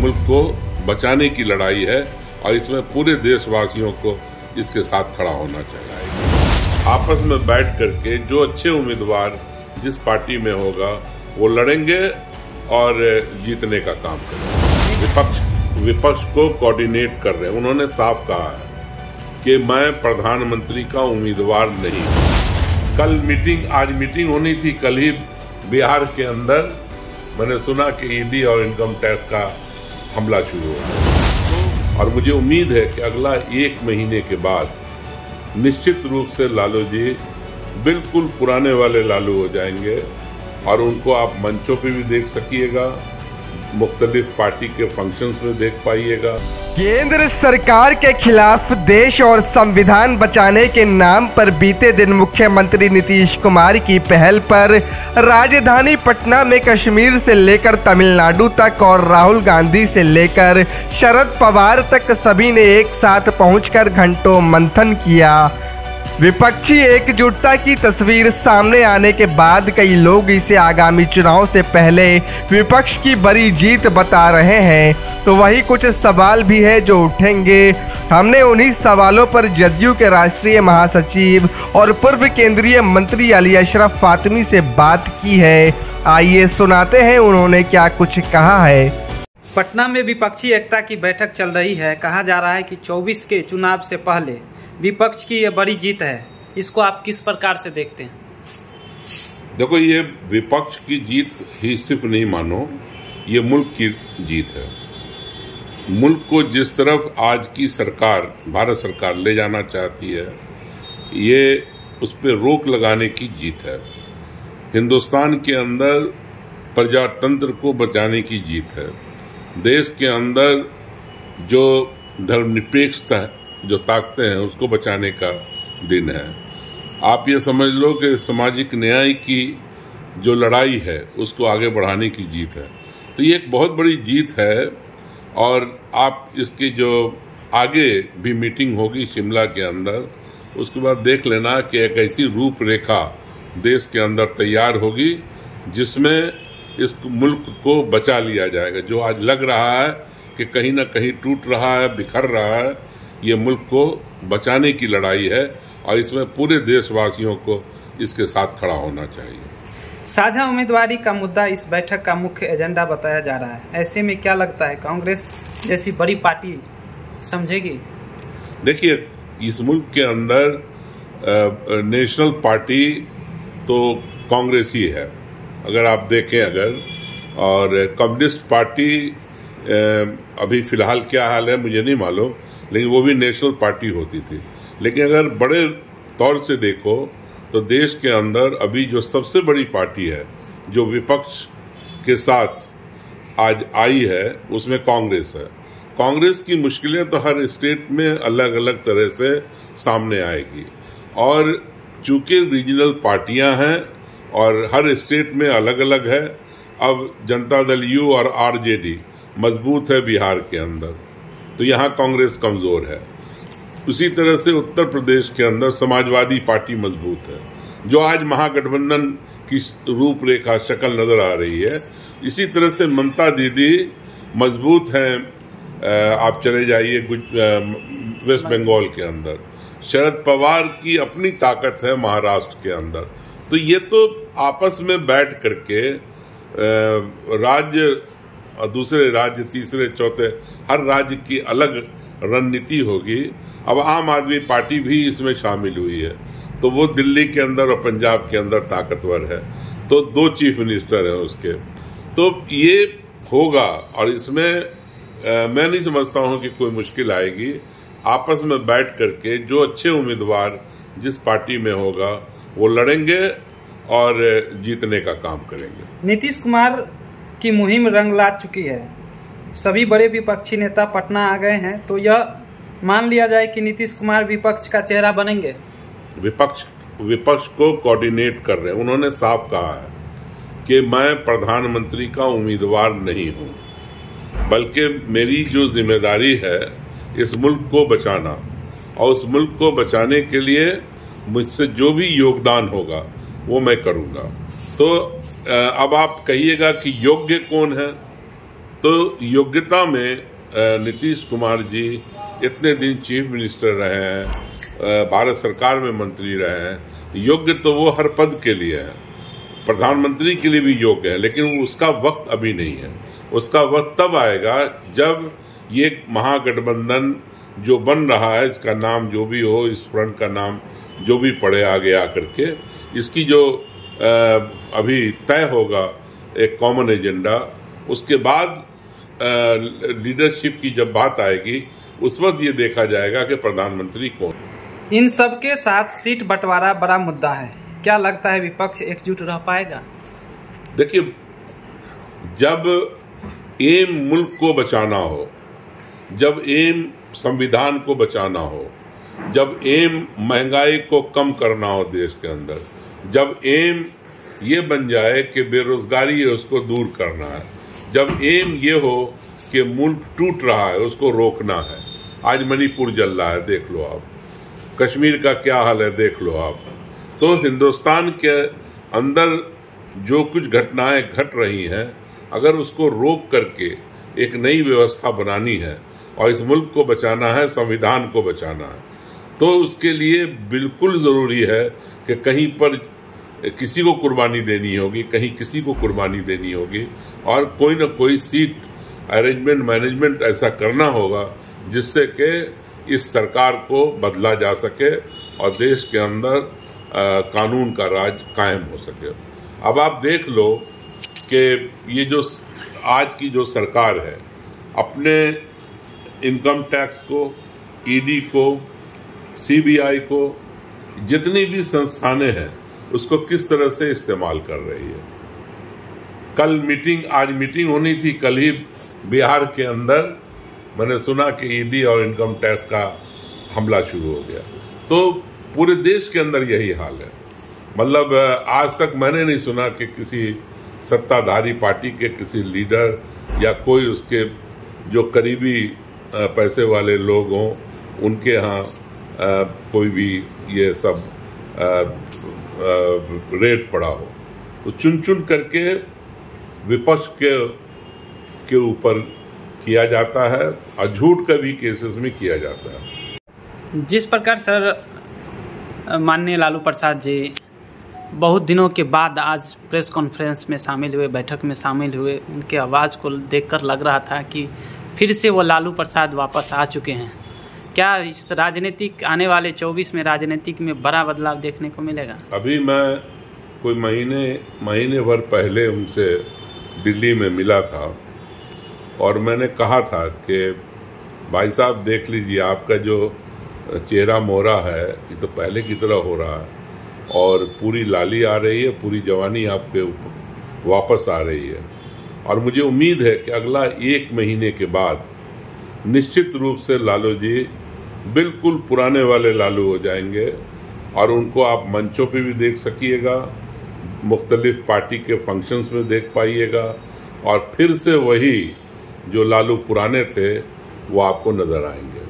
मुल्क को बचाने की लड़ाई है और इसमें पूरे देशवासियों को इसके साथ खड़ा होना चाहिए। आपस में बैठ करके जो अच्छे उम्मीदवार जिस पार्टी में होगा वो लड़ेंगे और जीतने का काम करेंगे। विपक्ष को कोऑर्डिनेट कर रहे हैं। उन्होंने साफ कहा है कि मैं प्रधानमंत्री का उम्मीदवार नहीं। आज मीटिंग होनी थी, कल ही बिहार के अंदर मैंने सुना कि ईडी और इनकम टैक्स का हमला शुरू हुआ और मुझे उम्मीद है कि अगला 1 महीने के बाद निश्चित रूप से लालू जी बिल्कुल पुराने वाले लालू हो जाएंगे और उनको आप मंचों पे भी देख सकिएगा, मुख्तलिफ पार्टी के फंक्शंस में देख पाइएगा। केंद्र सरकार के खिलाफ देश और संविधान बचाने के नाम पर बीते दिन मुख्यमंत्री नीतीश कुमार की पहल पर राजधानी पटना में कश्मीर से लेकर तमिलनाडु तक और राहुल गांधी से लेकर शरद पवार तक सभी ने एक साथ पहुंचकर घंटों मंथन किया। विपक्षी एकजुटता की तस्वीर सामने आने के बाद कई लोग इसे आगामी चुनाव से पहले विपक्ष की बड़ी जीत बता रहे हैं, तो वही कुछ सवाल भी है जो उठेंगे। हमने उन्हीं सवालों पर जदयू के राष्ट्रीय महासचिव और पूर्व केंद्रीय मंत्री अली अशरफ फातमी से बात की है। आइए सुनाते हैं उन्होंने क्या कुछ कहा है। पटना में विपक्षी एकता की बैठक चल रही है। कहा जा रहा है कि 24 के चुनाव से पहले विपक्ष की ये बड़ी जीत है, इसको आप किस प्रकार से देखते हैं? देखो, ये विपक्ष की जीत ही सिर्फ नहीं मानो, ये मुल्क की जीत है। मुल्क को जिस तरफ आज की सरकार, भारत सरकार ले जाना चाहती है, ये उस पर रोक लगाने की जीत है। हिंदुस्तान के अंदर प्रजातंत्र को बचाने की जीत है। देश के अंदर जो धर्मनिरपेक्षता जो ताकतें हैं उसको बचाने का दिन है। आप ये समझ लो कि सामाजिक न्याय की जो लड़ाई है उसको आगे बढ़ाने की जीत है। तो ये एक बहुत बड़ी जीत है और आप इसकी जो आगे भी मीटिंग होगी शिमला के अंदर, उसके बाद देख लेना कि एक ऐसी रूपरेखा देश के अंदर तैयार होगी जिसमें इस मुल्क को बचा लिया जाएगा। जो आज लग रहा है कि कहीं ना कहीं टूट रहा है, बिखर रहा है, ये मुल्क को बचाने की लड़ाई है और इसमें पूरे देशवासियों को इसके साथ खड़ा होना चाहिए। साझा उम्मीदवारी का मुद्दा इस बैठक का मुख्य एजेंडा बताया जा रहा है। ऐसे में क्या लगता है, कांग्रेस जैसी बड़ी पार्टी समझेगी? देखिए, इस मुल्क के अंदर नेशनल पार्टी तो कांग्रेस ही है अगर आप देखें, और कम्युनिस्ट पार्टी अभी फिलहाल क्या हाल है मुझे नहीं मालूम, लेकिन वो भी नेशनल पार्टी होती थी। लेकिन अगर बड़े तौर से देखो तो देश के अंदर अभी जो सबसे बड़ी पार्टी है जो विपक्ष के साथ आज आई है उसमें कांग्रेस है। कांग्रेस की मुश्किलें तो हर स्टेट में अलग अलग तरह से सामने आएगी और चूंकि रीजनल पार्टियां हैं और हर स्टेट में अलग अलग है। अब जनता दल यू और आरजेडी मजबूत है बिहार के अंदर, तो यहाँ कांग्रेस कमजोर है। उसी तरह से उत्तर प्रदेश के अंदर समाजवादी पार्टी मजबूत है, जो आज महागठबंधन की रूपरेखा शक्ल नजर आ रही है। इसी तरह से ममता दीदी मजबूत हैं। आप चले जाइए वेस्ट बंगाल के अंदर, शरद पवार की अपनी ताकत है महाराष्ट्र के अंदर। तो ये तो आपस में बैठ करके राज्य और दूसरे राज्य, तीसरे चौथे, हर राज्य की अलग रणनीति होगी। अब आम आदमी पार्टी भी इसमें शामिल हुई है, तो वो दिल्ली के अंदर और पंजाब के अंदर ताकतवर है, तो 2 चीफ मिनिस्टर हैं उसके। तो ये होगा और इसमें मैं नहीं समझता हूं कि कोई मुश्किल आएगी। आपस में बैठ करके जो अच्छे उम्मीदवार जिस पार्टी में होगा वो लड़ेंगे और जीतने का काम करेंगे। नीतीश कुमार की मुहिम रंग ला चुकी है। सभी बड़े विपक्षी नेता पटना आ गए हैं, तो यह मान लिया जाए कि नीतीश कुमार विपक्ष का चेहरा बनेंगे? विपक्ष को कोऑर्डिनेट कर रहे हैं। उन्होंने साफ कहा है कि मैं प्रधानमंत्री का उम्मीदवार नहीं हूं, बल्कि मेरी जो जिम्मेदारी है इस मुल्क को बचाना, और उस मुल्क को बचाने के लिए मुझसे जो भी योगदान होगा वो मैं करूंगा। तो अब आप कहिएगा कि योग्य कौन है, तो योग्यता में नीतीश कुमार जी इतने दिन चीफ मिनिस्टर रहे हैं, भारत सरकार में मंत्री रहे हैं, योग्य तो वो हर पद के लिए है, प्रधानमंत्री के लिए भी योग्य है, लेकिन उसका वक्त अभी नहीं है। उसका वक्त तब आएगा जब ये महागठबंधन जो बन रहा है, इसका नाम जो भी हो, इस फ्रंट का नाम जो भी पड़े आगे आकर के, इसकी जो अभी तय होगा एक कॉमन एजेंडा, उसके बाद लीडरशिप की जब बात आएगी उस वक्त ये देखा जाएगा कि प्रधानमंत्री कौन। इन सब के साथ सीट बंटवारा बड़ा मुद्दा है, क्या लगता है विपक्ष एकजुट रह पाएगा? देखिए, जब एम मुल्क को बचाना हो, जब एम संविधान को बचाना हो, जब एम महंगाई को कम करना हो देश के अंदर, जब एम ये बन जाए कि बेरोजगारी है उसको दूर करना है, जब एम ये हो कि मुल्क टूट रहा है उसको रोकना है। आज मणिपुर जल रहा है, देख लो आप, कश्मीर का क्या हाल है देख लो आप। तो हिंदुस्तान के अंदर जो कुछ घटनाएं घट रही हैं, अगर उसको रोक करके एक नई व्यवस्था बनानी है और इस मुल्क को बचाना है, संविधान को बचाना है, तो उसके लिए बिल्कुल जरूरी है कि कहीं पर किसी को कुर्बानी देनी होगी, कहीं किसी को कुर्बानी देनी होगी, और कोई ना कोई सीट अरेंजमेंट मैनेजमेंट ऐसा करना होगा जिससे कि इस सरकार को बदला जा सके और देश के अंदर कानून का राज कायम हो सके। अब आप देख लो कि ये जो आज की जो सरकार है, अपने इनकम टैक्स को, ईडी को, सीबीआई को, जितनी भी संस्थानें हैं उसको किस तरह से इस्तेमाल कर रही है। आज मीटिंग होनी थी, कल ही बिहार के अंदर मैंने सुना कि ईडी और इनकम टैक्स का हमला शुरू हो गया। तो पूरे देश के अंदर यही हाल है। मतलब आज तक मैंने नहीं सुना कि किसी सत्ताधारी पार्टी के किसी लीडर या कोई उसके जो करीबी पैसे वाले लोग हों, उनके यहाँ कोई भी ये सब रेट पड़ा हो। तो चुन चुन करके विपक्ष के ऊपर किया जाता है और झूठ का भी केसेस में किया जाता है। जिस प्रकार सर माननीय लालू प्रसाद जी बहुत दिनों के बाद आज प्रेस कॉन्फ्रेंस में शामिल हुए, बैठक में शामिल हुए, उनके आवाज़ को देखकर लग रहा था कि फिर से वो लालू प्रसाद वापस आ चुके हैं। क्या इस राजनीतिक आने वाले 24 में राजनीतिक में बड़ा बदलाव देखने को मिलेगा? अभी मैं कोई महीने भर पहले उनसे दिल्ली में मिला था और मैंने कहा था कि भाई साहब देख लीजिए, आपका जो चेहरा मोहरा है ये तो पहले की तरह हो रहा है और पूरी लाली आ रही है, पूरी जवानी आपके वापस आ रही है। और मुझे उम्मीद है कि अगला 1 महीने के बाद निश्चित रूप से लालू जी बिल्कुल पुराने वाले लालू हो जाएंगे और उनको आप मंचों पे भी देख सकिएगा, मुख्तलिफ पार्टी के फंक्शंस में देख पाइएगा और फिर से वही जो लालू पुराने थे वो आपको नजर आएंगे।